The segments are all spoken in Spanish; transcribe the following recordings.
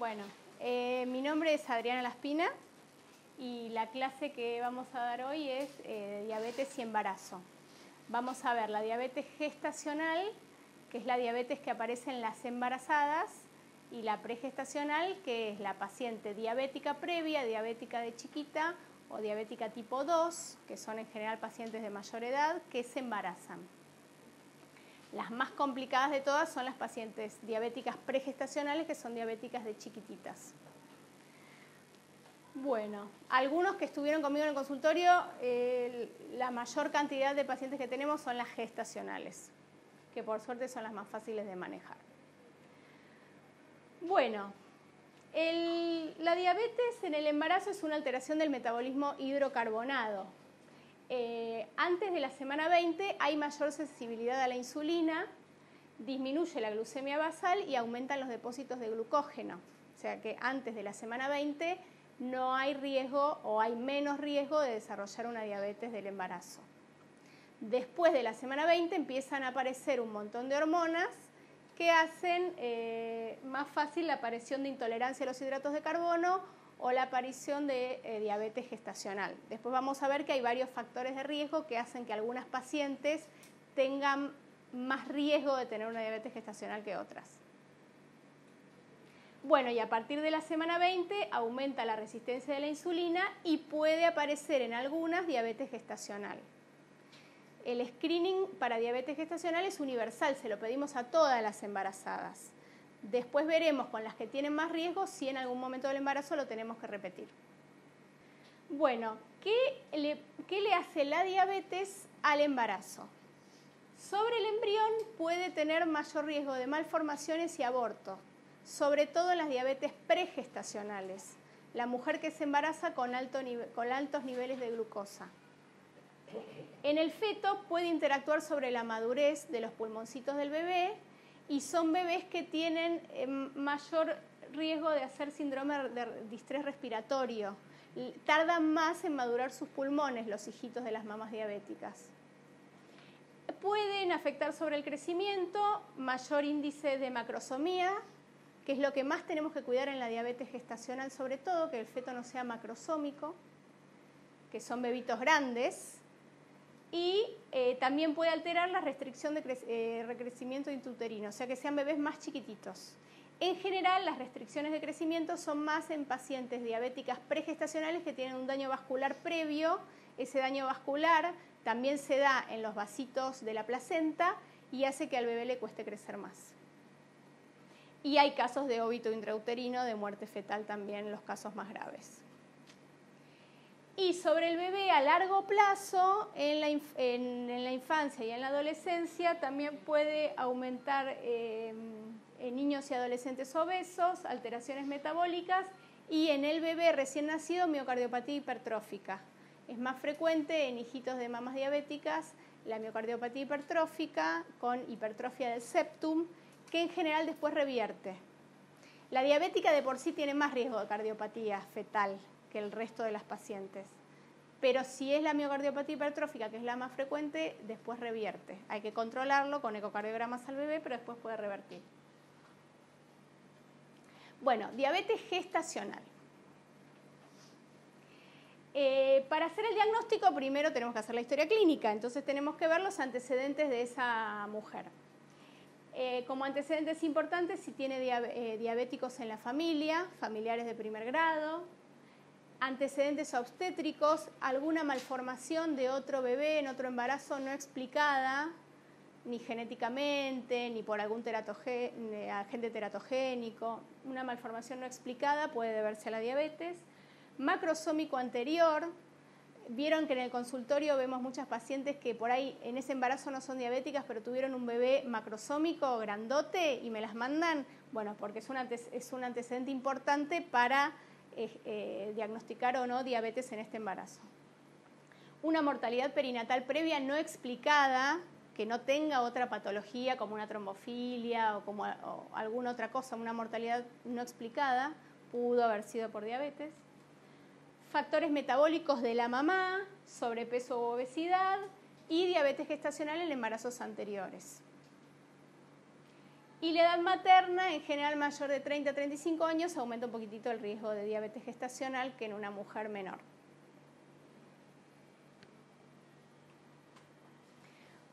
Bueno, mi nombre es Adriana Laspina y la clase que vamos a dar hoy es diabetes y embarazo. Vamos a ver la diabetes gestacional, que es la diabetes que aparece en las embarazadas, y la pregestacional, que es la paciente diabética previa, diabética de chiquita o diabética tipo 2, que son en general pacientes de mayor edad que se embarazan. Las más complicadas de todas son las pacientes diabéticas pregestacionales, que son diabéticas de chiquititas. Bueno, algunos que estuvieron conmigo en el consultorio, la mayor cantidad de pacientes que tenemos son las gestacionales, que por suerte son las más fáciles de manejar. Bueno, la diabetes en el embarazo es una alteración del metabolismo hidrocarbonado. Antes de la semana 20 hay mayor sensibilidad a la insulina, disminuye la glucemia basal y aumentan los depósitos de glucógeno. O sea que antes de la semana 20 no hay riesgo o hay menos riesgo de desarrollar una diabetes del embarazo. Después de la semana 20 empiezan a aparecer un montón de hormonas que hacen más fácil la aparición de intolerancia a los hidratos de carbono o la aparición de diabetes gestacional. Después vamos a ver que hay varios factores de riesgo que hacen que algunas pacientes tengan más riesgo de tener una diabetes gestacional que otras. Bueno, y a partir de la semana 20 aumenta la resistencia de la insulina y puede aparecer en algunas diabetes gestacional. El screening para diabetes gestacional es universal, se lo pedimos a todas las embarazadas. Después veremos con las que tienen más riesgo si en algún momento del embarazo lo tenemos que repetir. Bueno, ¿qué le hace la diabetes al embarazo? Sobre el embrión puede tener mayor riesgo de malformaciones y aborto, sobre todo en las diabetes pregestacionales, la mujer que se embaraza con altos niveles de glucosa. En el feto puede interactuar sobre la madurez de los pulmoncitos del bebé y son bebés que tienen mayor riesgo de hacer síndrome de distrés respiratorio. Tardan más en madurar sus pulmones los hijitos de las mamás diabéticas. Pueden afectar sobre el crecimiento, mayor índice de macrosomía, que es lo que más tenemos que cuidar en la diabetes gestacional, sobre todo que el feto no sea macrosómico, que son bebitos grandes. Y también puede alterar la restricción de recrecimiento intrauterino, o sea que sean bebés más chiquititos. En general, las restricciones de crecimiento son más en pacientes diabéticas pregestacionales que tienen un daño vascular previo. Ese daño vascular también se da en los vasitos de la placenta y hace que al bebé le cueste crecer más. Y hay casos de óbito intrauterino, de muerte fetal también, los casos más graves. Y sobre el bebé a largo plazo, en la infancia y en la adolescencia, también puede aumentar en niños y adolescentes obesos, alteraciones metabólicas, y en el bebé recién nacido, miocardiopatía hipertrófica. Es más frecuente en hijitos de mamás diabéticas la miocardiopatía hipertrófica con hipertrofia del septum, que en general después revierte. La diabética de por sí tiene más riesgo de cardiopatía fetal que el resto de las pacientes. Pero si es la miocardiopatía hipertrófica, que es la más frecuente, después revierte. Hay que controlarlo con ecocardiogramas al bebé, pero después puede revertir. Bueno, diabetes gestacional. Para hacer el diagnóstico, primero tenemos que hacer la historia clínica, entonces tenemos que ver los antecedentes de esa mujer. Como antecedentes importantes, si tiene diabéticos en la familia, familiares de primer grado, antecedentes obstétricos, alguna malformación de otro bebé en otro embarazo no explicada, ni genéticamente, ni por algún agente teratogénico, una malformación no explicada puede deberse a la diabetes. Macrosómico anterior, vieron que en el consultorio vemos muchas pacientes que por ahí en ese embarazo no son diabéticas, pero tuvieron un bebé macrosómico grandote y me las mandan, bueno, porque es un antecedente importante para diagnosticar o no diabetes en este embarazo. Una mortalidad perinatal previa no explicada, que no tenga otra patología como una trombofilia o alguna otra cosa, una mortalidad no explicada, pudo haber sido por diabetes. Factores metabólicos de la mamá, sobrepeso u obesidad y diabetes gestacional en embarazos anteriores. Y la edad materna, en general mayor de 30 a 35 años, aumenta un poquitito el riesgo de diabetes gestacional que en una mujer menor.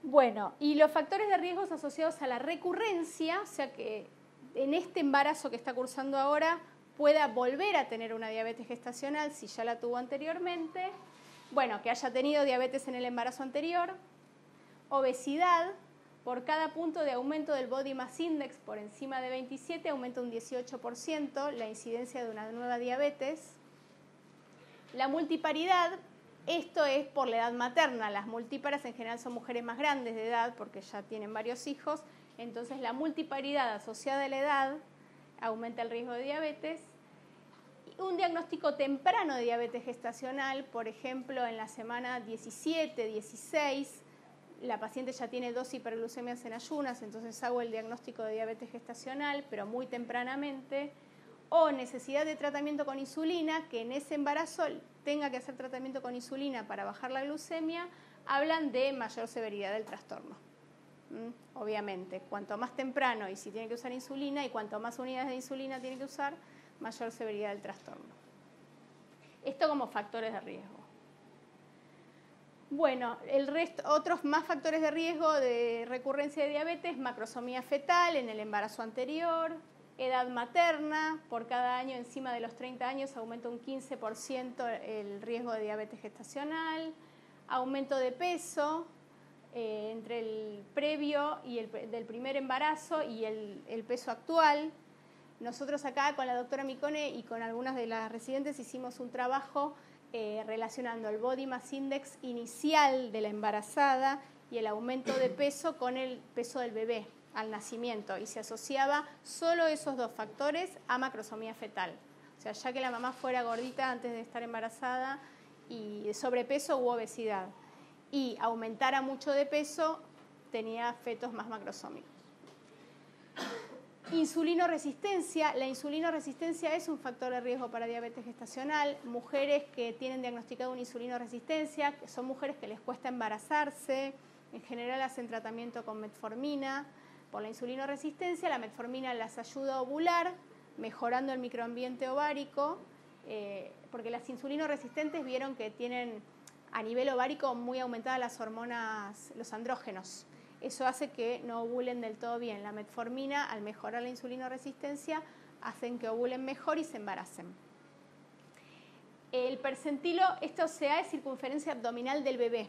Bueno, y los factores de riesgo asociados a la recurrencia, o sea que en este embarazo que está cursando ahora pueda volver a tener una diabetes gestacional si ya la tuvo anteriormente, bueno, que haya tenido diabetes en el embarazo anterior, obesidad. Por cada punto de aumento del Body Mass Index por encima de 27 aumenta un 18% la incidencia de una nueva diabetes. La multiparidad, esto es por la edad materna. Las multíparas en general son mujeres más grandes de edad porque ya tienen varios hijos. Entonces la multiparidad asociada a la edad aumenta el riesgo de diabetes. Un diagnóstico temprano de diabetes gestacional, por ejemplo, en la semana 17, 16, la paciente ya tiene 2 hiperglucemias en ayunas, entonces hago el diagnóstico de diabetes gestacional, pero muy tempranamente, o necesidad de tratamiento con insulina, que en ese embarazo tenga que hacer tratamiento con insulina para bajar la glucemia, hablan de mayor severidad del trastorno. Obviamente, cuanto más temprano y si tiene que usar insulina y cuanto más unidades de insulina tiene que usar, mayor severidad del trastorno. Esto como factores de riesgo. Bueno, otros más factores de riesgo de recurrencia de diabetes, macrosomía fetal en el embarazo anterior, edad materna, por cada año encima de los 30 años aumenta un 15% el riesgo de diabetes gestacional, aumento de peso entre el previo y del primer embarazo y el peso actual. Nosotros acá con la doctora Micone y con algunas de las residentes hicimos un trabajo relacionando el Body Mass Index inicial de la embarazada y el aumento de peso con el peso del bebé al nacimiento y se asociaba solo esos dos factores a macrosomía fetal. O sea, ya que la mamá fuera gordita antes de estar embarazada y de sobrepeso u obesidad y aumentara mucho de peso, tenía fetos más macrosómicos. Insulinoresistencia. La insulinoresistencia es un factor de riesgo para diabetes gestacional. Mujeres que tienen diagnosticado una insulinoresistencia, que son mujeres que les cuesta embarazarse, en general hacen tratamiento con metformina. Por la insulinoresistencia, la metformina las ayuda a ovular, mejorando el microambiente ovárico, porque las insulinoresistentes vieron que tienen a nivel ovárico muy aumentadas las hormonas, los andrógenos. Eso hace que no ovulen del todo bien. La metformina, al mejorar la insulinoresistencia, hacen que ovulen mejor y se embaracen. El percentilo, esto se hace circunferencia abdominal del bebé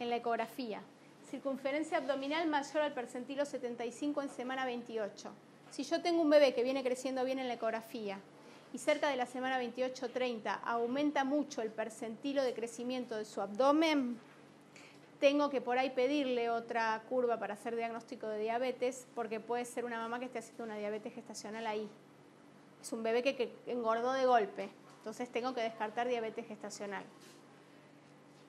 en la ecografía. Circunferencia abdominal mayor al percentilo 75 en semana 28. Si yo tengo un bebé que viene creciendo bien en la ecografía y cerca de la semana 28-30 aumenta mucho el percentilo de crecimiento de su abdomen, tengo que por ahí pedirle otra curva para hacer diagnóstico de diabetes porque puede ser una mamá que esté haciendo una diabetes gestacional ahí. Es un bebé que engordó de golpe, entonces tengo que descartar diabetes gestacional.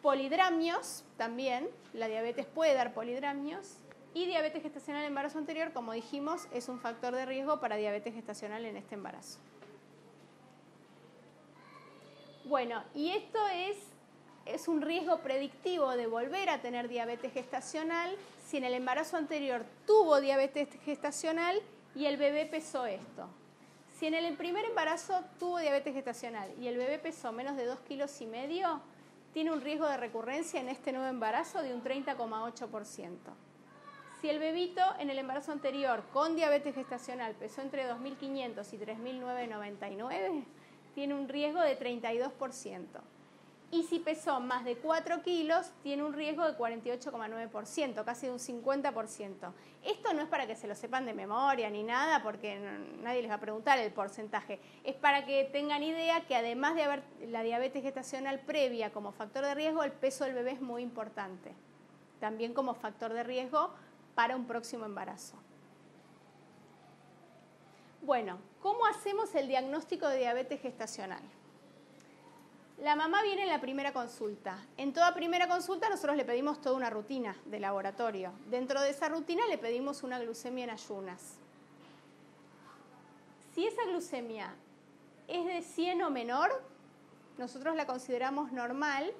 Polidramios también, la diabetes puede dar polidramios y diabetes gestacional en embarazo anterior, como dijimos, es un factor de riesgo para diabetes gestacional en este embarazo. Bueno, y esto es un riesgo predictivo de volver a tener diabetes gestacional si en el embarazo anterior tuvo diabetes gestacional y el bebé pesó esto. Si en el primer embarazo tuvo diabetes gestacional y el bebé pesó menos de 2,5 kilos, tiene un riesgo de recurrencia en este nuevo embarazo de un 30,8%. Si el bebito en el embarazo anterior con diabetes gestacional pesó entre 2.500 y 3.999, tiene un riesgo de 32%. Y si pesó más de 4 kilos, tiene un riesgo de 48,9%, casi de un 50%. Esto no es para que se lo sepan de memoria ni nada, porque nadie les va a preguntar el porcentaje. Es para que tengan idea que además de haber la diabetes gestacional previa como factor de riesgo, el peso del bebé es muy importante. También como factor de riesgo para un próximo embarazo. Bueno, ¿cómo hacemos el diagnóstico de diabetes gestacional? La mamá viene en la primera consulta. En toda primera consulta nosotros le pedimos toda una rutina de laboratorio. Dentro de esa rutina le pedimos una glucemia en ayunas. Si esa glucemia es de 100 o menor, nosotros la consideramos normal.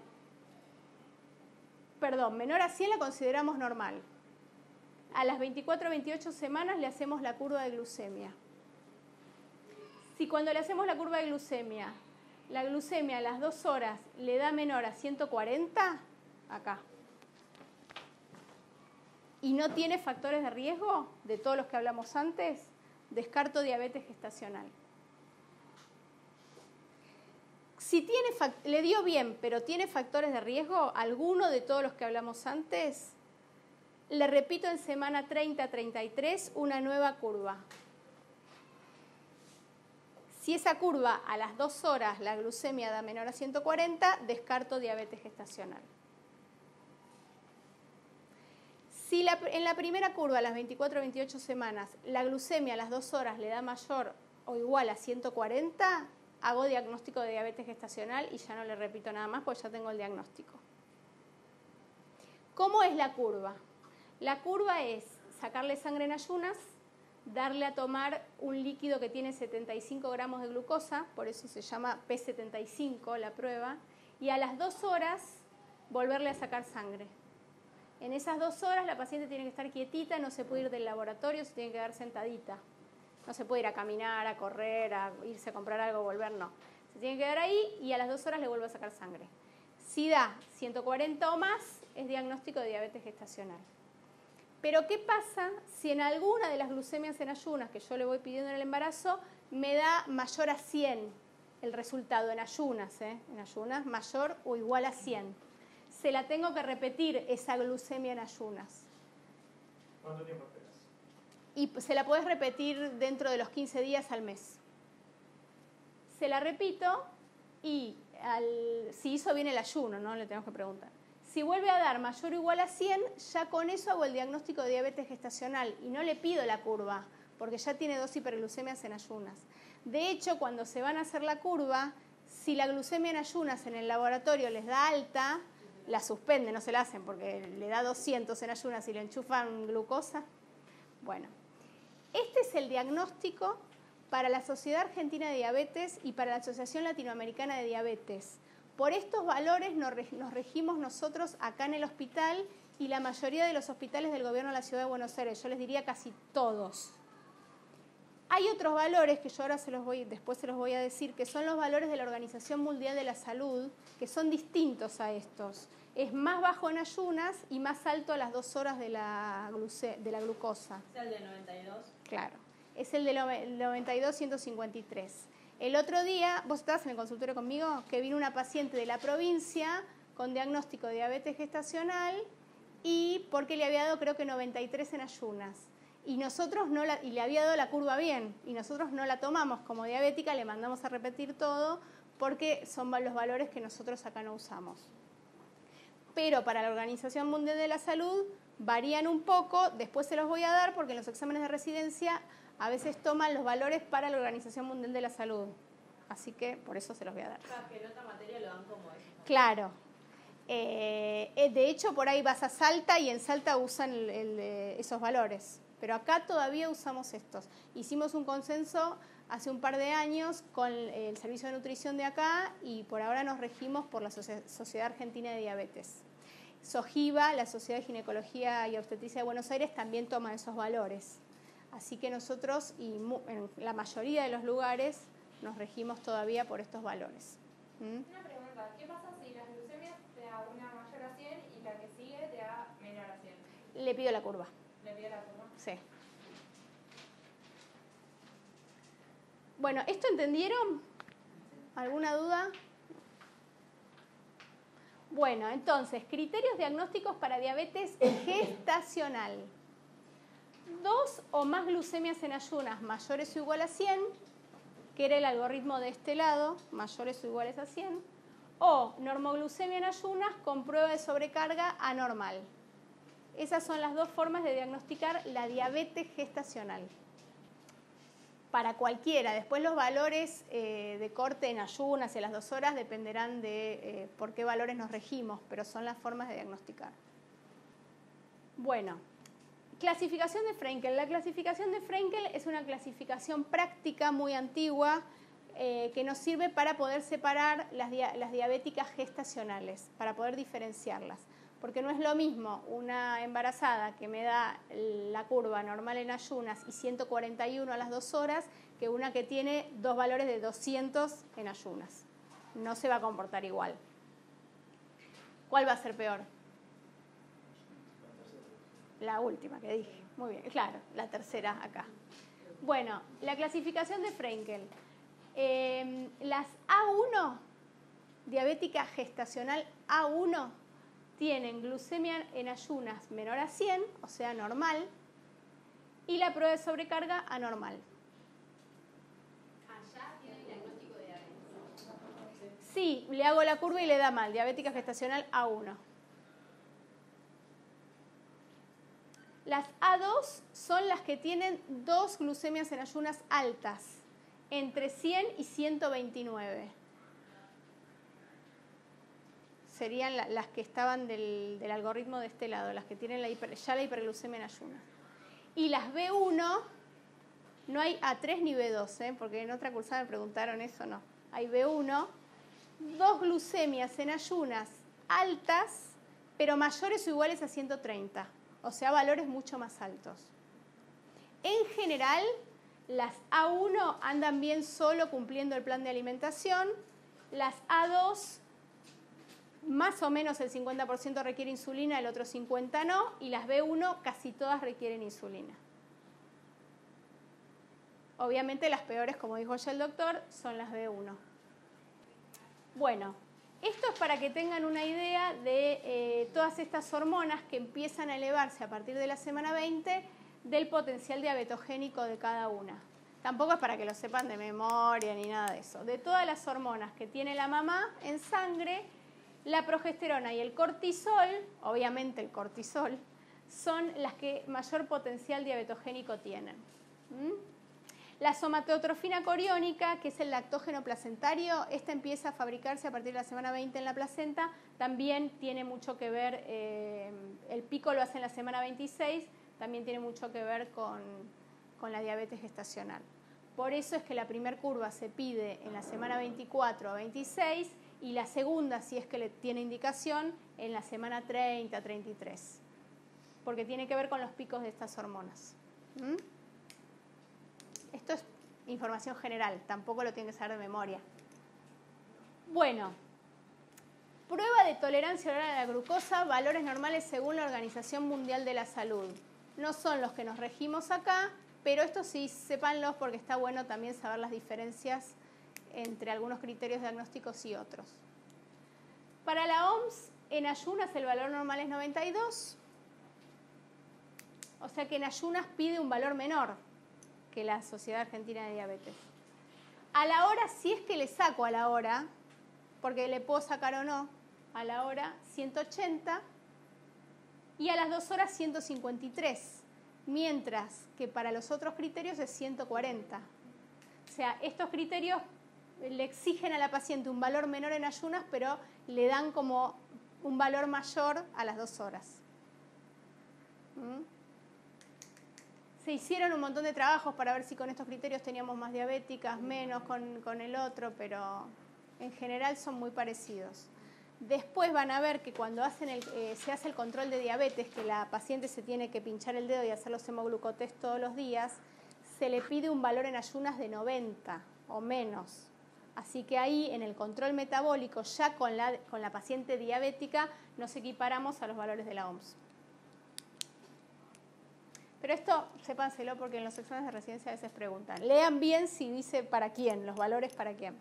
Perdón, menor a 100 la consideramos normal. a las 24 o 28 semanas le hacemos la curva de glucemia. Si cuando le hacemos la curva de glucemia, la glucemia a las 2 horas le da menor a 140, acá, y no tiene factores de riesgo de todos los que hablamos antes, descarto diabetes gestacional. Si le dio bien, pero tiene factores de riesgo, alguno de todos los que hablamos antes, le repito en semana 30-33 una nueva curva. Si esa curva a las 2 horas la glucemia da menor a 140, descarto diabetes gestacional. Si en la primera curva, a las 24 o 28 semanas, la glucemia a las 2 horas le da mayor o igual a 140, hago diagnóstico de diabetes gestacional y ya no le repito nada más porque ya tengo el diagnóstico. ¿Cómo es la curva? La curva es sacarle sangre en ayunas, darle a tomar un líquido que tiene 75 gramos de glucosa, por eso se llama P75 la prueba, y a las 2 horas volverle a sacar sangre. En esas 2 horas la paciente tiene que estar quietita, no se puede ir del laboratorio, se tiene que quedar sentadita. No se puede ir a caminar, a correr, a irse a comprar algo, volver, no. Se tiene que quedar ahí y a las 2 horas le vuelve a sacar sangre. Si da 140 o más, es diagnóstico de diabetes gestacional. Pero ¿qué pasa si en alguna de las glucemias en ayunas que yo le voy pidiendo en el embarazo me da mayor a 100 el resultado en ayunas, en ayunas mayor o igual a 100? Se la tengo que repetir esa glucemia en ayunas. ¿Cuánto tiempo esperas? Y se la podés repetir dentro de los 15 días al mes. Se la repito y si hizo bien el ayuno, ¿no? Le tenemos que preguntar. Si vuelve a dar mayor o igual a 100, ya con eso hago el diagnóstico de diabetes gestacional y no le pido la curva, porque ya tiene 2 hiperglucemias en ayunas. De hecho, cuando se van a hacer la curva, si la glucemia en ayunas en el laboratorio les da alta, la suspenden, no se la hacen porque le da 200 en ayunas y le enchufan glucosa. Bueno, este es el diagnóstico para la Sociedad Argentina de Diabetes y para la Asociación Latinoamericana de Diabetes. Por estos valores nos regimos nosotros acá en el hospital y la mayoría de los hospitales del gobierno de la Ciudad de Buenos Aires, yo les diría casi todos. Hay otros valores que yo ahora después se los voy a decir, que son los valores de la Organización Mundial de la Salud, que son distintos a estos. Es más bajo en ayunas y más alto a las 2 horas de la glucosa. ¿Es el de 92? Claro, es el de 92-153. El otro día, vos estabas en el consultorio conmigo, que vino una paciente de la provincia con diagnóstico de diabetes gestacional y porque le había dado creo que 93 en ayunas. Y nosotros y le había dado la curva bien, y nosotros no la tomamos como diabética, le mandamos a repetir todo porque son los valores que nosotros acá no usamos. Pero para la Organización Mundial de la Salud varían un poco, después se los voy a dar porque en los exámenes de residencia a veces toman los valores para la Organización Mundial de la Salud. Así que por eso se los voy a dar. Claro, que en otra materia lo dan como eso. Claro. De hecho, por ahí vas a Salta y en Salta usan esos valores. Pero acá todavía usamos estos. Hicimos un consenso hace un par de años con el servicio de nutrición de acá y por ahora nos regimos por la Sociedad Argentina de Diabetes. SOGIVA, la Sociedad de Ginecología y Obstetricia de Buenos Aires, también toma esos valores. Así que nosotros, y en la mayoría de los lugares, nos regimos todavía por estos valores. Una pregunta, ¿qué pasa si las glucemias te da una mayor a 100 y la que sigue te da menor a 100? Le pido la curva. ¿Le pido la curva? Sí. Bueno, ¿esto entendieron? ¿Alguna duda? Bueno, entonces, criterios diagnósticos para diabetes gestacional. 2 o más glucemias en ayunas mayores o igual a 100, que era el algoritmo de este lado, mayores o iguales a 100, o normoglucemia en ayunas con prueba de sobrecarga anormal. Esas son las 2 formas de diagnosticar la diabetes gestacional. Para cualquiera. Después los valores de corte en ayunas y a las 2 horas dependerán de por qué valores nos regimos, pero son las formas de diagnosticar. Bueno, clasificación de Frenkel. La clasificación de Frenkel es una clasificación práctica muy antigua que nos sirve para poder separar las diabéticas gestacionales, para poder diferenciarlas. porque no es lo mismo una embarazada que me da la curva normal en ayunas y 141 a las 2 horas que una que tiene 2 valores de 200 en ayunas. No se va a comportar igual. ¿Cuál va a ser peor? La última que dije. Muy bien, claro, la tercera acá. Bueno, la clasificación de Frenkel. Las A1, diabética gestacional A1, tienen glucemia en ayunas menor a 100, o sea, normal, y la prueba de sobrecarga anormal. Allá tiene el diagnóstico de diabetes. Sí, le hago la curva y le da mal, diabética gestacional A1. Las A2 son las que tienen 2 glucemias en ayunas altas, entre 100 y 129. Serían las que estaban del algoritmo de este lado, las que tienen ya la hiperglucemia en ayunas. Y las B1, no hay A3 ni B2, porque en otra cursada me preguntaron eso, no. Hay B1, 2 glucemias en ayunas altas, pero mayores o iguales a 130. O sea, valores mucho más altos. En general, las A1 andan bien solo cumpliendo el plan de alimentación. Las A2, más o menos el 50% requiere insulina, el otro 50% no. Y las B1 casi todas requieren insulina. Obviamente las peores, como dijo ya el doctor, son las B1. Bueno. Esto es para que tengan una idea de todas estas hormonas que empiezan a elevarse a partir de la semana 20 del potencial diabetogénico de cada una. Tampoco es para que lo sepan de memoria ni nada de eso. De todas las hormonas que tiene la mamá en sangre, la progesterona y el cortisol, obviamente el cortisol, son las que mayor potencial diabetogénico tienen. La somatotrofina coriónica, que es el lactógeno placentario, esta empieza a fabricarse a partir de la semana 20 en la placenta, también tiene mucho que ver, el pico lo hace en la semana 26, también tiene mucho que ver con la diabetes gestacional. Por eso es que la primer curva se pide en la semana 24 a 26 y la segunda, si es que le tiene indicación, en la semana 30 a 33, porque tiene que ver con los picos de estas hormonas. Esto es información general, tampoco lo tienen que saber de memoria. Bueno, prueba de tolerancia oral a la glucosa, valores normales según la Organización Mundial de la Salud. No son los que nos regimos acá, pero estos sí, sépanlos porque está bueno también saber las diferencias entre algunos criterios diagnósticos y otros. Para la OMS, en ayunas el valor normal es 92, o sea que en ayunas pide un valor menor que la Sociedad Argentina de Diabetes. A la hora, si es que le saco a la hora, porque le puedo sacar o no, a la hora 180 y a las 2 horas 153, mientras que para los otros criterios es 140. O sea, estos criterios le exigen a la paciente un valor menor en ayunas, pero le dan como un valor mayor a las 2 horas. Se hicieron un montón de trabajos para ver si con estos criterios teníamos más diabéticas, menos con el otro, pero en general son muy parecidos. Después van a ver que cuando se hace el control de diabetes, que la paciente se tiene que pinchar el dedo y hacer los hemoglucotest todos los días, se le pide un valor en ayunas de 90 o menos. Así que ahí en el control metabólico, ya con la paciente diabética, nos equiparamos a los valores de la OMS. Pero esto, sépánselo porque en los exámenes de residencia a veces preguntan. Lean bien si dice para quién, los valores para quién.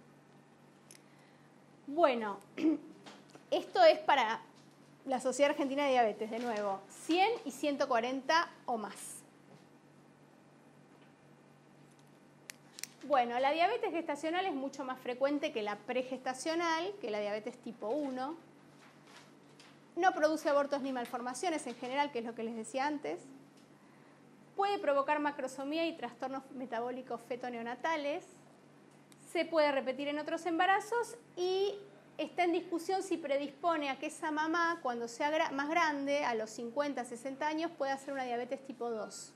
Bueno, esto es para la Sociedad Argentina de Diabetes, de nuevo, 100 y 140 o más. Bueno, la diabetes gestacional es mucho más frecuente que la pregestacional, que la diabetes tipo 1. No produce abortos ni malformaciones en general, que es lo que les decía antes. Puede provocar macrosomía y trastornos metabólicos feto-neonatales. Se puede repetir en otros embarazos y está en discusión si predispone a que esa mamá, cuando sea más grande, a los 50, 60 años, pueda hacer una diabetes tipo 2.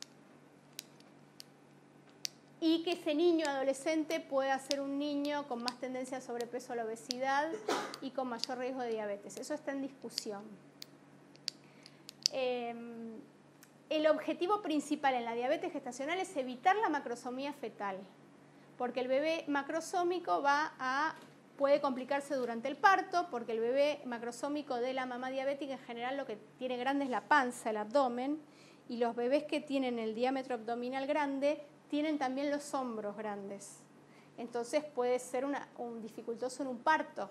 Y que ese niño adolescente pueda ser un niño con más tendencia a sobrepeso o a la obesidad y con mayor riesgo de diabetes. Eso está en discusión. El objetivo principal en la diabetes gestacional es evitar la macrosomía fetal, porque el bebé macrosómico puede complicarse durante el parto, porque el bebé macrosómico de la mamá diabética en general lo que tiene grande es la panza, el abdomen, y los bebés que tienen el diámetro abdominal grande tienen también los hombros grandes. Entonces puede ser un dificultoso en un parto,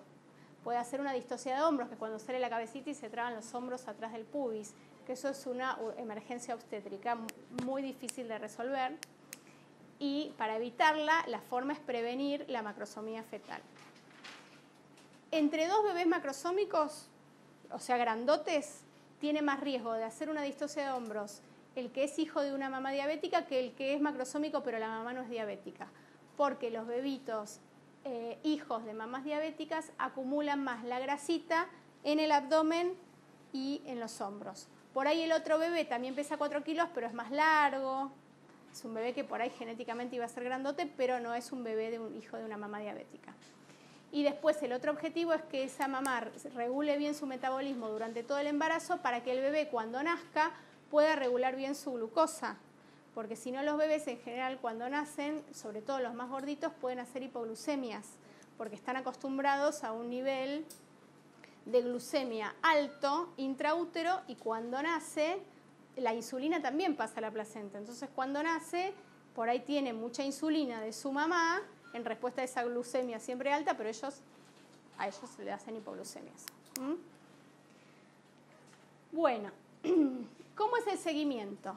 puede hacer una distosia de hombros, que cuando sale la cabecita y se traban los hombros atrás del pubis, que eso es una emergencia obstétrica muy difícil de resolver. Y para evitarla, la forma es prevenir la macrosomía fetal. Entre dos bebés macrosómicos, o sea, grandotes, tiene más riesgo de hacer una distosia de hombros el que es hijo de una mamá diabética que el que es macrosómico pero la mamá no es diabética, porque los bebitos hijos de mamás diabéticas acumulan más la grasita en el abdomen y en los hombros. Por ahí el otro bebé también pesa 4 kilos, pero es más largo. Es un bebé que por ahí genéticamente iba a ser grandote, pero no es un bebé de un hijo de una mamá diabética. Y después el otro objetivo es que esa mamá regule bien su metabolismo durante todo el embarazo para que el bebé cuando nazca pueda regular bien su glucosa. Porque si no, los bebés en general cuando nacen, sobre todo los más gorditos, pueden hacer hipoglucemias, porque están acostumbrados a un nivel de glucemia alto intraútero y cuando nace la insulina también pasa a la placenta. Entonces cuando nace por ahí tiene mucha insulina de su mamá en respuesta a esa glucemia siempre alta, pero a ellos le hacen hipoglucemias. Bueno, ¿cómo es el seguimiento?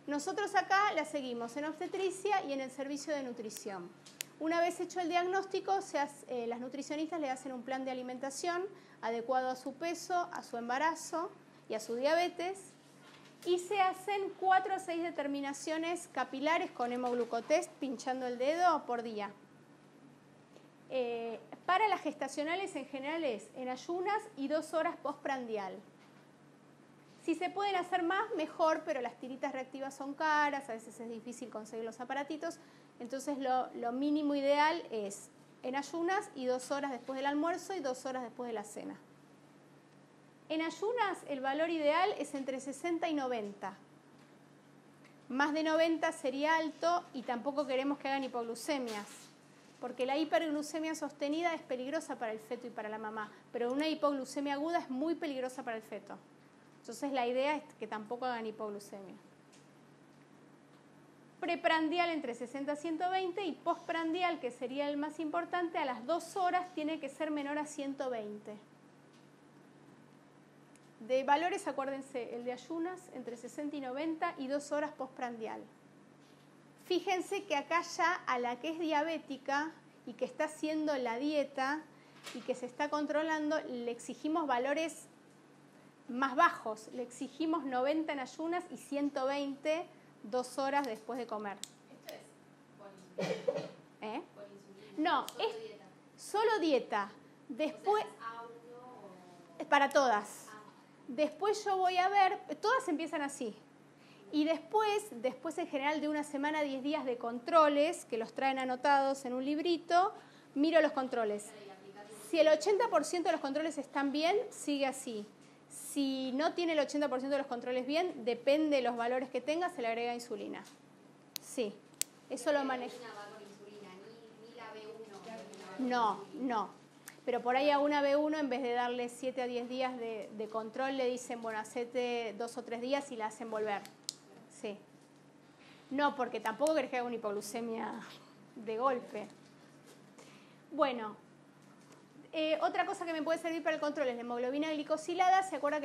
Nosotros acá la seguimos en obstetricia y en el servicio de nutrición. Una vez hecho el diagnóstico, las nutricionistas le hacen un plan de alimentación adecuado a su peso, a su embarazo y a su diabetes. Y se hacen 4 a 6 determinaciones capilares con hemoglucotest pinchando el dedo por día. Para las gestacionales en general es en ayunas y 2 horas postprandial. Si se pueden hacer más, mejor, pero las tiritas reactivas son caras, a veces es difícil conseguir los aparatitos. Entonces lo mínimo ideal es en ayunas y 2 horas después del almuerzo y 2 horas después de la cena. En ayunas el valor ideal es entre 60 y 90. Más de 90 sería alto y tampoco queremos que hagan hipoglucemias, porque la hiperglucemia sostenida es peligrosa para el feto y para la mamá, pero una hipoglucemia aguda es muy peligrosa para el feto. Entonces la idea es que tampoco hagan hipoglucemia. Preprandial entre 60 y 120 y postprandial, que sería el más importante, a las 2 horas tiene que ser menor a 120. De valores, acuérdense, el de ayunas entre 60 y 90 y 2 horas postprandial. Fíjense que acá ya a la que es diabética y que está haciendo la dieta y que se está controlando, le exigimos valores más bajos. Le exigimos 90 en ayunas y 120 2 horas después de comer. ¿Esto es con insulina? ¿Con insulina? No, ¿Solo es dieta? solo dieta. Después, O sea, ¿es auto para todas. Después yo voy a ver, todas empiezan así. Y después en general de una semana, 10 días de controles, que los traen anotados en un librito, miro los controles. Si el 80% de los controles están bien, sigue así. Si no tiene el 80% de los controles bien, depende de los valores que tenga, se le agrega insulina. Sí, eso lo maneja. ¿La va con insulina? ¿Ni la B1? No. Pero por ahí a una B1, en vez de darle 7 a 10 días de control, le dicen, bueno, hacete 2 o 3 días y la hacen volver. Sí. No, porque tampoco querés que haga una hipoglucemia de golpe. Bueno, otra cosa que me puede servir para el control es la hemoglobina glicosilada. ¿Se acuerdan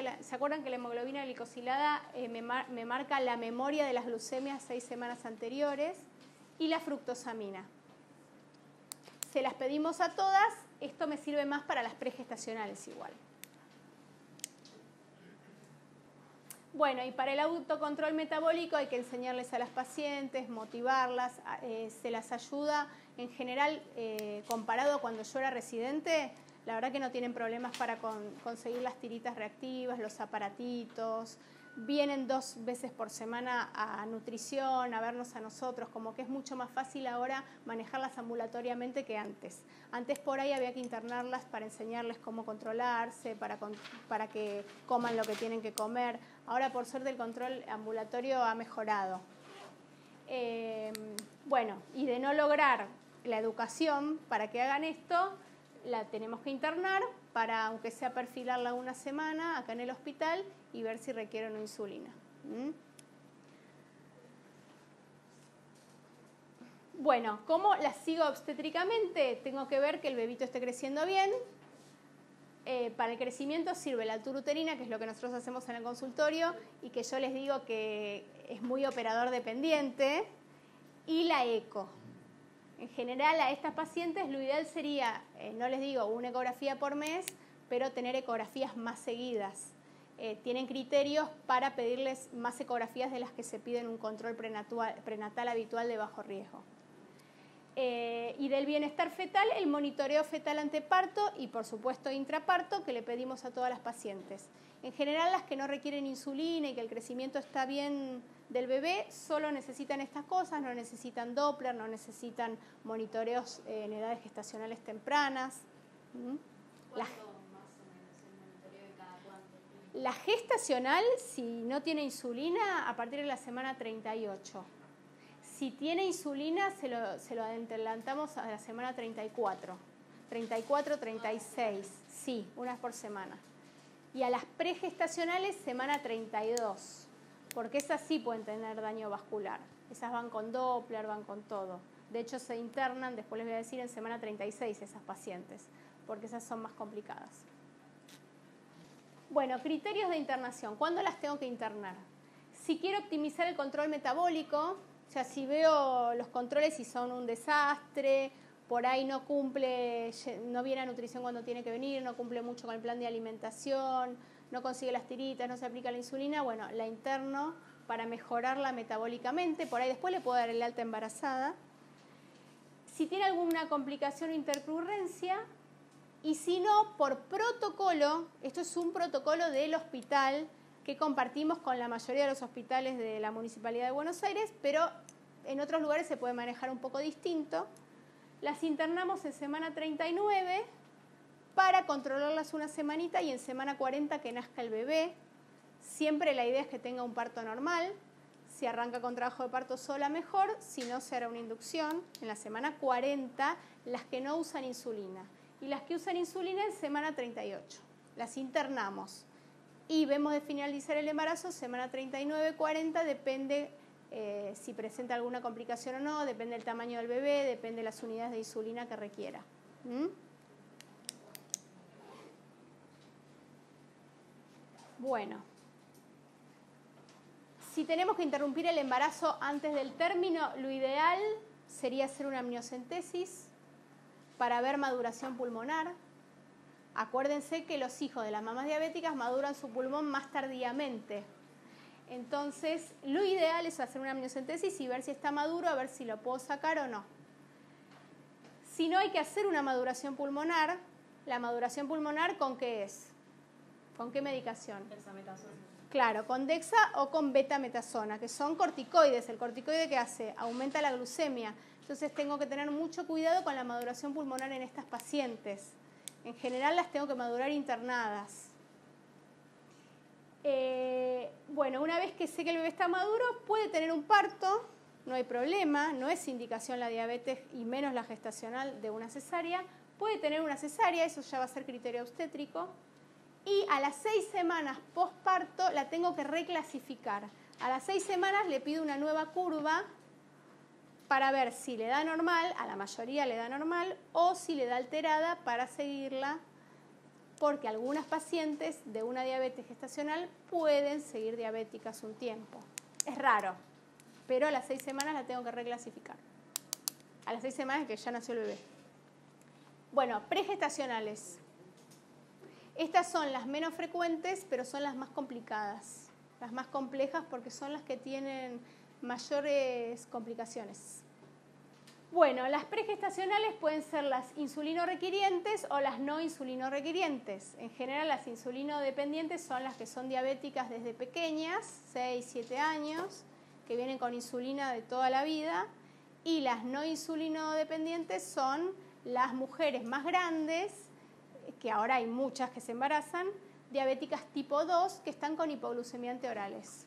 que la hemoglobina glicosilada me marca la memoria de las glucemias 6 semanas anteriores? Y la fructosamina. Se las pedimos a todas. Esto me sirve más para las pregestacionales igual. Bueno, y para el autocontrol metabólico hay que enseñarles a las pacientes, motivarlas, se las ayuda. En general, comparado a cuando yo era residente, la verdad que no tienen problemas para conseguir las tiritas reactivas, los aparatitos. vienen 2 veces por semana a nutrición, a vernos a nosotros, como que es mucho más fácil ahora manejarlas ambulatoriamente que antes. Antes por ahí había que internarlas para enseñarles cómo controlarse, para que coman lo que tienen que comer. Ahora por suerte el control ambulatorio ha mejorado. Bueno, y de no lograr la educación para que hagan esto, la tenemos que internar para, aunque sea perfilarla una semana acá en el hospital y ver si requiere o no insulina. Bueno, ¿cómo la sigo obstétricamente? Tengo que ver que el bebito esté creciendo bien. Para el crecimiento sirve la altura uterina, que es lo que nosotros hacemos en el consultorio y que yo les digo que es muy operador dependiente, y la eco. En general a estas pacientes lo ideal sería, no les digo una ecografía por mes, pero tener ecografías más seguidas. Tienen criterios para pedirles más ecografías de las que se piden un control prenatal habitual de bajo riesgo. Y del bienestar fetal, el monitoreo fetal anteparto y por supuesto intraparto que le pedimos a todas las pacientes. En general las que no requieren insulina y que el crecimiento está bien del bebé solo necesitan estas cosas, no necesitan Doppler, no necesitan monitoreos en edades gestacionales tempranas. ¿Cuánto más o menos el monitoreo de cada cuánto? La gestacional, si no tiene insulina, a partir de la semana 38. Si tiene insulina, se lo adelantamos a la semana 34. 34, 36. Sí, una vez por semana. Y a las pregestacionales, semana 32. Porque esas sí pueden tener daño vascular. Esas van con Doppler, van con todo. De hecho, se internan, después les voy a decir, en semana 36 esas pacientes, porque esas son más complicadas. Bueno, criterios de internación. ¿Cuándo las tengo que internar? Si quiero optimizar el control metabólico, o sea, si veo los controles y son un desastre, por ahí no cumple, no viene a nutrición cuando tiene que venir, no cumple mucho con el plan de alimentación, no consigue las tiritas, no se aplica la insulina, bueno, la interno para mejorarla metabólicamente, por ahí después le puedo dar el alta embarazada. Si tiene alguna complicación o intercurrencia, y si no, por protocolo, esto es un protocolo del hospital que compartimos con la mayoría de los hospitales de la Municipalidad de Buenos Aires, pero en otros lugares se puede manejar un poco distinto. Las internamos en semana 39 para controlarlas una semanita y en semana 40 que nazca el bebé. Siempre la idea es que tenga un parto normal. Si arranca con trabajo de parto sola, mejor. Si no, se hará una inducción. En la semana 40, las que no usan insulina. Y las que usan insulina en semana 38. Las internamos. Y vemos de finalizar el embarazo, semana 39, 40, depende si presenta alguna complicación o no, depende del tamaño del bebé, depende de las unidades de insulina que requiera. Bueno, si tenemos que interrumpir el embarazo antes del término, lo ideal sería hacer una amniocentesis para ver maduración pulmonar. Acuérdense que los hijos de las mamás diabéticas maduran su pulmón más tardíamente. Entonces, lo ideal es hacer una amniocentesis y ver si está maduro, a ver si lo puedo sacar o no. Si no, hay que hacer una maduración pulmonar. ¿La maduración pulmonar con qué es? ¿Con qué medicación? Dexametasona. Claro, con dexa o con betametasona, que son corticoides. El corticoide, ¿qué hace? Aumenta la glucemia. Entonces, tengo que tener mucho cuidado con la maduración pulmonar en estas pacientes. En general las tengo que madurar internadas. Bueno, una vez que sé que el bebé está maduro, puede tener un parto, no hay problema, no es indicación la diabetes y menos la gestacional de una cesárea. Puede tener una cesárea, eso ya va a ser criterio obstétrico. Y a las 6 semanas postparto la tengo que reclasificar. A las 6 semanas le pido una nueva curva para ver si le da normal, a la mayoría le da normal, o si le da alterada para seguirla, porque algunas pacientes de una diabetes gestacional pueden seguir diabéticas un tiempo. Es raro, pero a las 6 semanas la tengo que reclasificar. A las 6 semanas que ya nació el bebé. Bueno, pregestacionales. Estas son las menos frecuentes, pero son las más complicadas, las más complejas porque son las que tienen mayores complicaciones. Bueno, las pregestacionales pueden ser las insulinorequirientes o las no insulinorequirientes. En general, las insulinodependientes son las que son diabéticas desde pequeñas, 6, 7 años, que vienen con insulina de toda la vida. Y las no insulinodependientes son las mujeres más grandes, que ahora hay muchas que se embarazan, diabéticas tipo 2, que están con hipoglucemia anteorales.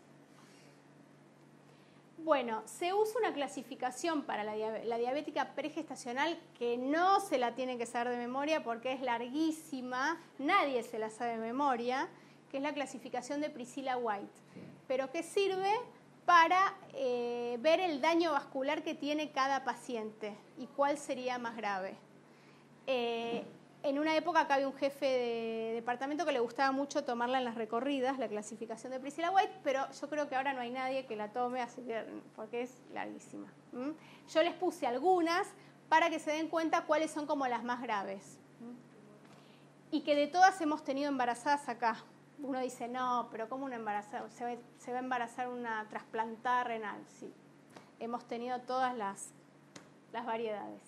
Bueno, se usa una clasificación para la diabética pregestacional que no se la tienen que saber de memoria porque es larguísima, nadie se la sabe de memoria, que es la clasificación de Priscilla White, pero que sirve para ver el daño vascular que tiene cada paciente y cuál sería más grave. En una época acá había un jefe de departamento que le gustaba mucho tomarla en las recorridas, la clasificación de Priscilla White, pero yo creo que ahora no hay nadie que la tome así porque es larguísima. Yo les puse algunas para que se den cuenta cuáles son como las más graves. Y que de todas hemos tenido embarazadas acá. Uno dice, no, pero ¿cómo una embarazada? ¿Se va a embarazar una trasplantada renal? Sí, hemos tenido todas las variedades.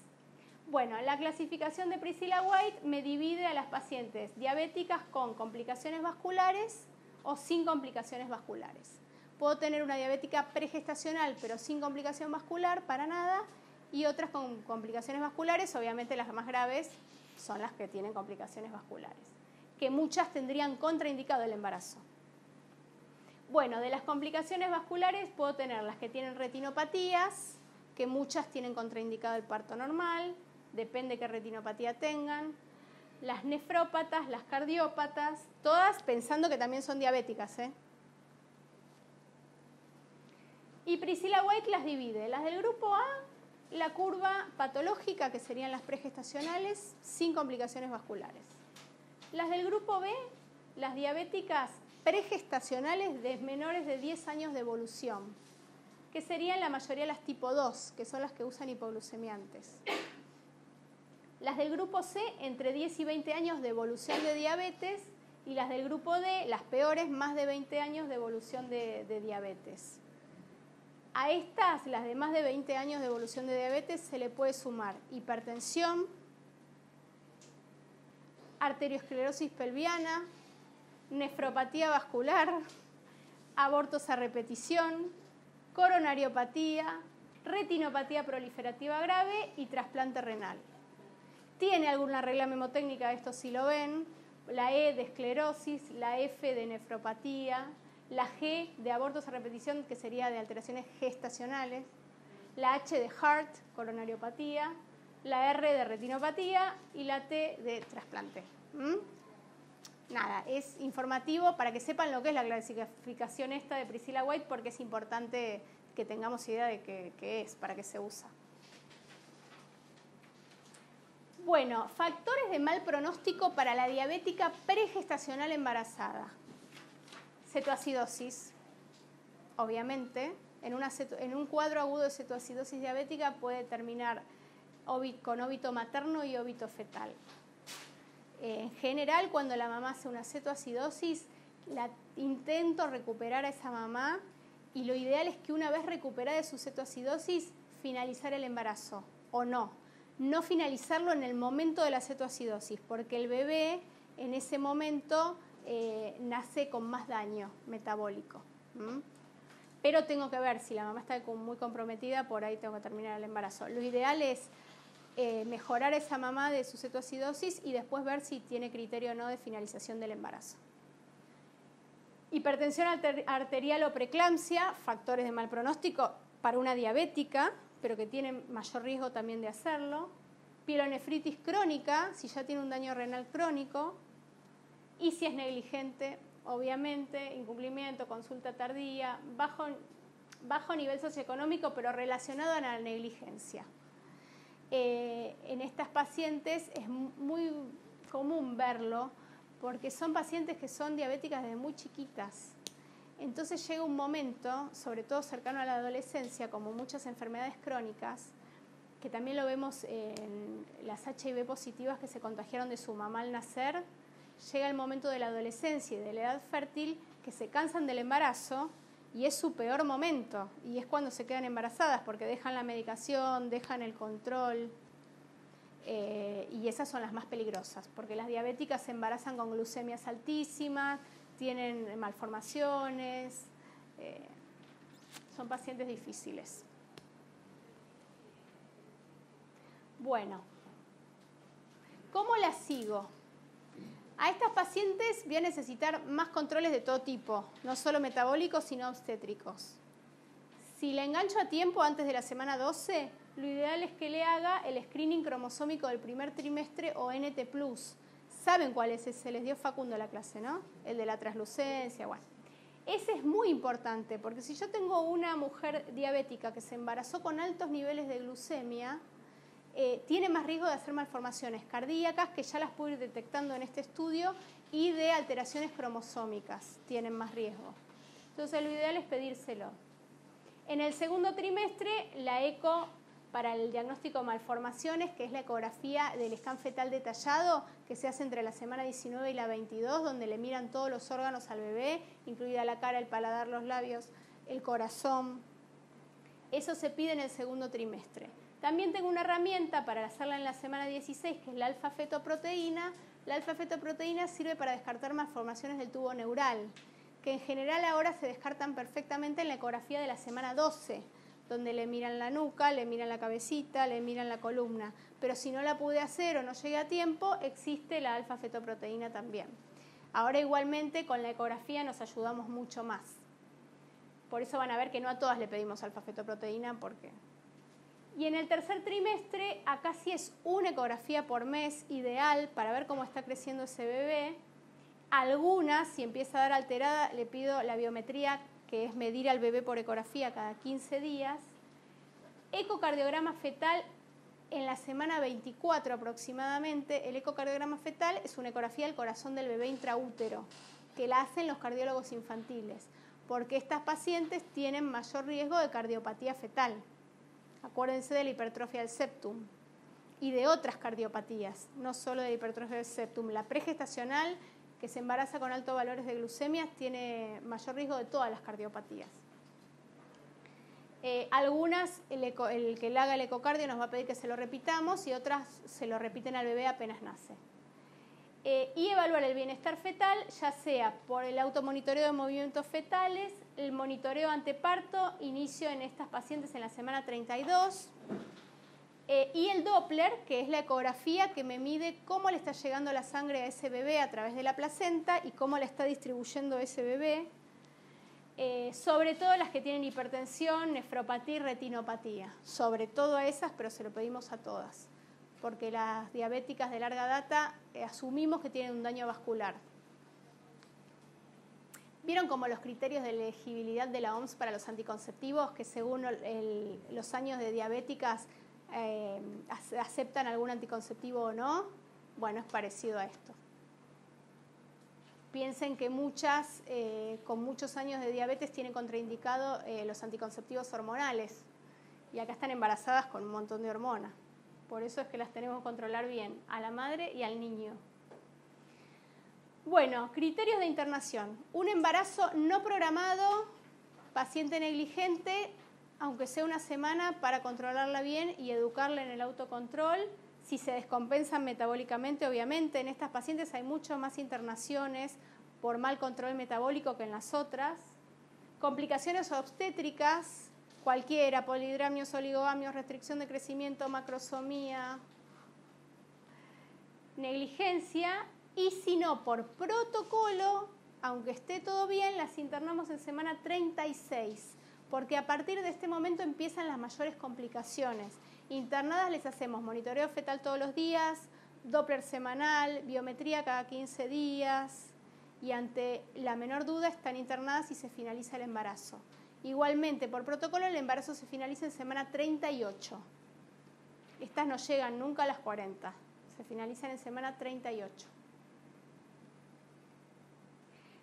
Bueno, la clasificación de Priscilla White me divide a las pacientes diabéticas con complicaciones vasculares o sin complicaciones vasculares. Puedo tener una diabética pregestacional pero sin complicación vascular para nada y otras con complicaciones vasculares, obviamente las más graves son las que tienen complicaciones vasculares, que muchas tendrían contraindicado el embarazo. Bueno, de las complicaciones vasculares puedo tener las que tienen retinopatías, que muchas tienen contraindicado el parto normal, depende qué retinopatía tengan, las nefrópatas, las cardiópatas, todas pensando que también son diabéticas, Y Priscilla White las divide. Las del grupo A, la curva patológica, que serían las pregestacionales, sin complicaciones vasculares. Las del grupo B, las diabéticas pregestacionales de menores de 10 años de evolución, que serían la mayoría las tipo 2, que son las que usan hipoglucemiantes. Las del grupo C, entre 10 y 20 años de evolución de diabetes, y las del grupo D, las peores, más de 20 años de evolución de diabetes. A estas, las de más de 20 años de evolución de diabetes, se le puede sumar hipertensión, arteriosclerosis pelviana, nefropatía vascular, abortos a repetición, coronariopatía, retinopatía proliferativa grave y trasplante renal. Tiene alguna regla memotécnica, esto sí lo ven, la E de esclerosis, la F de nefropatía, la G de abortos a repetición, que sería de alteraciones gestacionales, la H de heart, coronariopatía, la R de retinopatía y la T de trasplante. Nada, es informativo para que sepan lo que es la clasificación esta de Priscilla White, porque es importante que tengamos idea de qué es, para qué se usa. Bueno, factores de mal pronóstico para la diabética pregestacional embarazada. Cetoacidosis, obviamente. En un cuadro agudo de cetoacidosis diabética puede terminar con óbito materno y óbito fetal. En general, cuando la mamá hace una cetoacidosis, intento recuperar a esa mamá y lo ideal es que una vez recuperada de su cetoacidosis, finalizar el embarazo o no finalizarlo en el momento de la cetoacidosis, porque el bebé en ese momento nace con más daño metabólico. Pero tengo que ver, si la mamá está muy comprometida, por ahí tengo que terminar el embarazo. Lo ideal es mejorar a esa mamá de su cetoacidosis y después ver si tiene criterio o no de finalización del embarazo. Hipertensión arterial o preeclampsia, factores de mal pronóstico para una diabética, pero que tiene mayor riesgo también de hacerlo. Pielonefritis crónica, si ya tiene un daño renal crónico. Y si es negligente, obviamente, incumplimiento, consulta tardía, bajo nivel socioeconómico, pero relacionado a la negligencia. En estas pacientes es muy común verlo, porque son pacientes que son diabéticas desde muy chiquitas. Entonces llega un momento, sobre todo cercano a la adolescencia, como muchas enfermedades crónicas, que también lo vemos en las HIV positivas que se contagiaron de su mamá al nacer, llega el momento de la adolescencia y de la edad fértil que se cansan del embarazo y es su peor momento, y es cuando se quedan embarazadas, porque dejan la medicación, dejan el control, y esas son las más peligrosas, porque las diabéticas se embarazan con glucemias altísimas, tienen malformaciones, son pacientes difíciles. Bueno, ¿cómo las sigo? A estas pacientes voy a necesitar más controles de todo tipo, no solo metabólicos, sino obstétricos. Si la engancho a tiempo antes de la semana 12, lo ideal es que le haga el screening cromosómico del primer trimestre o NT+. ¿Saben cuál es ese? Les dio Facundo la clase, ¿no? El de la translucencia, bueno. Ese es muy importante, porque si yo tengo una mujer diabética que se embarazó con altos niveles de glucemia, tiene más riesgo de hacer malformaciones cardíacas, que ya las puedo ir detectando en este estudio, y de alteraciones cromosómicas, tienen más riesgo. Entonces lo ideal es pedírselo. En el segundo trimestre, la eco para el diagnóstico de malformaciones, que es la ecografía del scan fetal detallado, que se hace entre la semana 19 y la 22, donde le miran todos los órganos al bebé, incluida la cara, el paladar, los labios, el corazón. Eso se pide en el segundo trimestre. También tengo una herramienta para hacerla en la semana 16, que es la alfa-fetoproteína. La alfa-fetoproteína sirve para descartar malformaciones del tubo neural, que en general ahora se descartan perfectamente en la ecografía de la semana 12, donde le miran la nuca, le miran la cabecita, le miran la columna. Pero si no la pude hacer o no llegué a tiempo, existe la alfa-fetoproteína también. Ahora igualmente con la ecografía nos ayudamos mucho más. Por eso van a ver que no a todas le pedimos alfa-fetoproteína, porque... Y en el tercer trimestre, acá sí es una ecografía por mes ideal para ver cómo está creciendo ese bebé. Algunas, si empieza a dar alterada, le pido la biometría, que es medir al bebé por ecografía cada 15 días. Ecocardiograma fetal en la semana 24 aproximadamente. El ecocardiograma fetal es una ecografía del corazón del bebé intraútero, que la hacen los cardiólogos infantiles, porque estas pacientes tienen mayor riesgo de cardiopatía fetal. Acuérdense de la hipertrofia del septum y de otras cardiopatías, no solo de la hipertrofia del septum. La pregestacional, que se embaraza con altos valores de glucemia, tiene mayor riesgo de todas las cardiopatías. Algunas, el que le haga el ecocardio nos va a pedir que se lo repitamos, y otras se lo repiten al bebé apenas nace. Y evaluar el bienestar fetal, ya sea por el automonitoreo de movimientos fetales, el monitoreo anteparto, inicio en estas pacientes en la semana 32, y el Doppler, que es la ecografía que me mide cómo le está llegando la sangre a ese bebé a través de la placenta y cómo la está distribuyendo ese bebé, sobre todo las que tienen hipertensión, nefropatía y retinopatía, sobre todo a esas, pero se lo pedimos a todas, porque las diabéticas de larga data asumimos que tienen un daño vascular. ¿Vieron como los criterios de elegibilidad de la OMS para los anticonceptivos, que según los años de diabéticas aceptan algún anticonceptivo o no? Bueno, es parecido a esto. Piensen que muchas con muchos años de diabetes tienen contraindicado los anticonceptivos hormonales, y acá están embarazadas con un montón de hormonas. Por eso es que las tenemos que controlar bien, a la madre y al niño. Bueno, criterios de internación. Un embarazo no programado, paciente negligente, aunque sea una semana, para controlarla bien y educarla en el autocontrol. Si se descompensan metabólicamente, obviamente, en estas pacientes hay mucho más internaciones por mal control metabólico que en las otras. Complicaciones obstétricas, cualquiera, polidramios, oligogamios, restricción de crecimiento, macrosomía, negligencia, y si no, por protocolo, aunque esté todo bien, las internamos en semana 36, porque a partir de este momento empiezan las mayores complicaciones. Internadas les hacemos monitoreo fetal todos los días, Doppler semanal, biometría cada 15 días, y ante la menor duda están internadas y se finaliza el embarazo. Igualmente, por protocolo, el embarazo se finaliza en semana 38. Estas no llegan nunca a las 40, se finalizan en semana 38.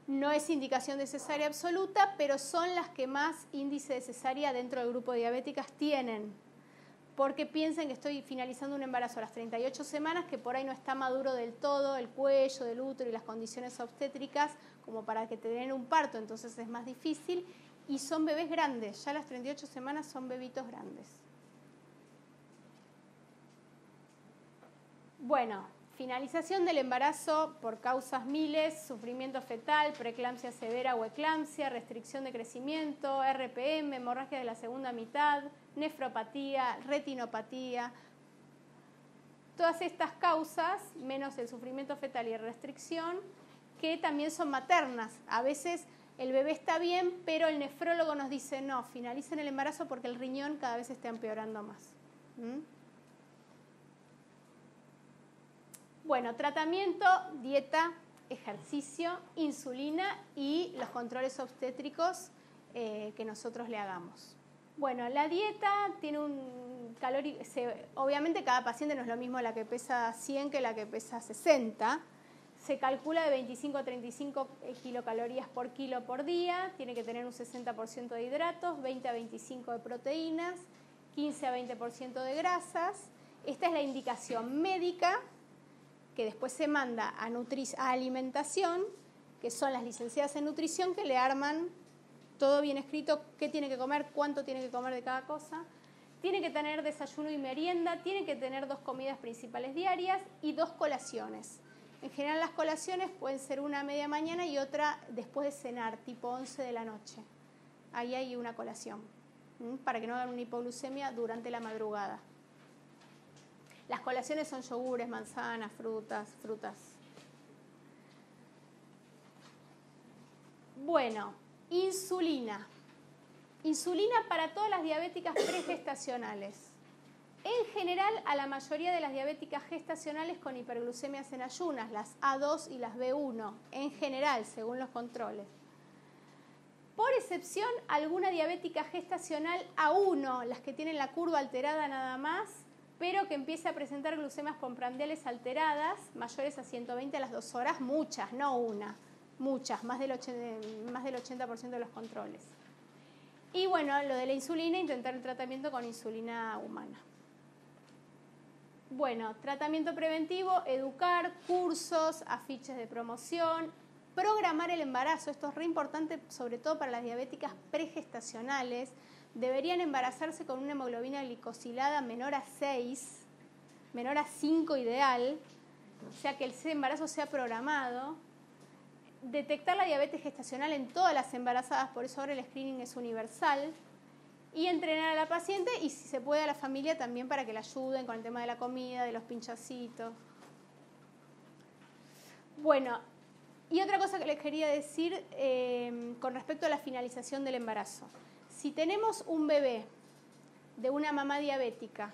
No es indicación de cesárea absoluta, pero son las que más índice de cesárea dentro del grupo de diabéticas tienen, porque piensen que estoy finalizando un embarazo a las 38 semanas, que por ahí no está maduro del todo el cuello, del útero y las condiciones obstétricas como para que te den un parto, entonces es más difícil, y son bebés grandes, ya a las 38 semanas son bebitos grandes. Bueno, finalización del embarazo por causas miles, sufrimiento fetal, preeclampsia severa o eclampsia, restricción de crecimiento, RPM, hemorragia de la segunda mitad, nefropatía, retinopatía. Todas estas causas, menos el sufrimiento fetal y restricción, que también son maternas. A veces el bebé está bien, pero el nefrólogo nos dice, no, finalicen el embarazo porque el riñón cada vez está empeorando más. Bueno, tratamiento, dieta, ejercicio, insulina y los controles obstétricos que nosotros le hagamos. Bueno, la dieta tiene un calorímetro, obviamente cada paciente no es lo mismo la que pesa 100 que la que pesa 60. Se calcula de 25 a 35 kilocalorías por kilo por día, tiene que tener un 60% de hidratos, 20 a 25 de proteínas, 15 a 20% de grasas. Esta es la indicación médica que después se manda a alimentación, que son las licenciadas en nutrición que le arman todo bien escrito, qué tiene que comer, cuánto tiene que comer de cada cosa. Tiene que tener desayuno y merienda, tiene que tener 2 comidas principales diarias y 2 colaciones. En general las colaciones pueden ser una a media mañana y otra después de cenar, tipo 11 de la noche. Ahí hay una colación, para que no hagan una hipoglucemia durante la madrugada. Las colaciones son yogures, manzanas, frutas. Bueno, insulina. Insulina para todas las diabéticas pregestacionales. En general, a la mayoría de las diabéticas gestacionales con hiperglucemias en ayunas, las A2 y las B1, en general, según los controles. Por excepción, alguna diabética gestacional A1, las que tienen la curva alterada nada más, pero que empieza a presentar glucemias postprandiales alteradas, mayores a 120 a las 2 horas, muchas, no una, muchas, más del 80% de los controles. Y bueno, lo de la insulina, intentar el tratamiento con insulina humana. Bueno, tratamiento preventivo, educar, cursos, afiches de promoción, programar el embarazo. Esto es re importante, sobre todo para las diabéticas pregestacionales. Deberían embarazarse con una hemoglobina glicosilada menor a 6, menor a 5 ideal, o sea que el embarazo sea programado. Detectar la diabetes gestacional en todas las embarazadas, por eso ahora el screening es universal. Y entrenar a la paciente y si se puede a la familia también para que la ayuden con el tema de la comida, de los pinchacitos. Bueno, y otra cosa que les quería decir con respecto a la finalización del embarazo. Si tenemos un bebé de una mamá diabética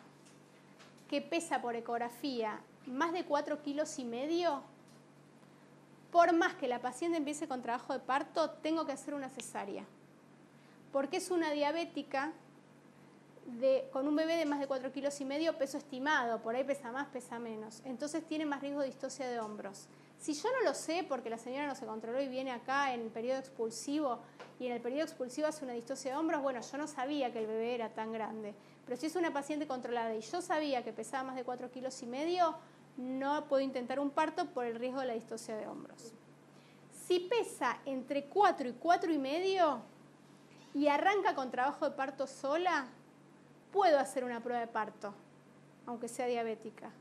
que pesa por ecografía más de 4,5 kilos, por más que la paciente empiece con trabajo de parto, tengo que hacer una cesárea. Porque es una diabética con un bebé de más de 4,5 kilos, peso estimado, por ahí pesa más, pesa menos. Entonces tiene más riesgo de distocia de hombros. Si yo no lo sé, porque la señora no se controló y viene acá en el periodo expulsivo, y en el periodo expulsivo hace una distocia de hombros, bueno, yo no sabía que el bebé era tan grande. Pero si es una paciente controlada y yo sabía que pesaba más de 4,5 kilos, no puedo intentar un parto por el riesgo de la distocia de hombros. Si pesa entre 4 y 4,5 y arranca con trabajo de parto sola, puedo hacer una prueba de parto, aunque sea diabética.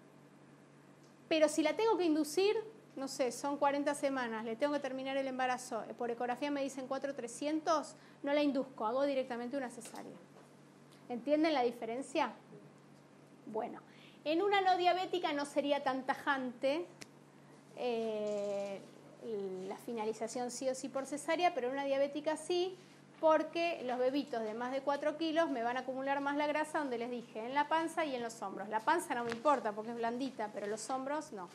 Pero si la tengo que inducir, no sé, son 40 semanas, le tengo que terminar el embarazo, por ecografía me dicen 4,300, no la induzco, hago directamente una cesárea. ¿Entienden la diferencia? Bueno, en una no diabética no sería tan tajante la finalización sí o sí por cesárea, pero en una diabética sí, porque los bebitos de más de 4 kilos me van a acumular más la grasa, donde les dije, en la panza y en los hombros. La panza no me importa porque es blandita, pero los hombros no.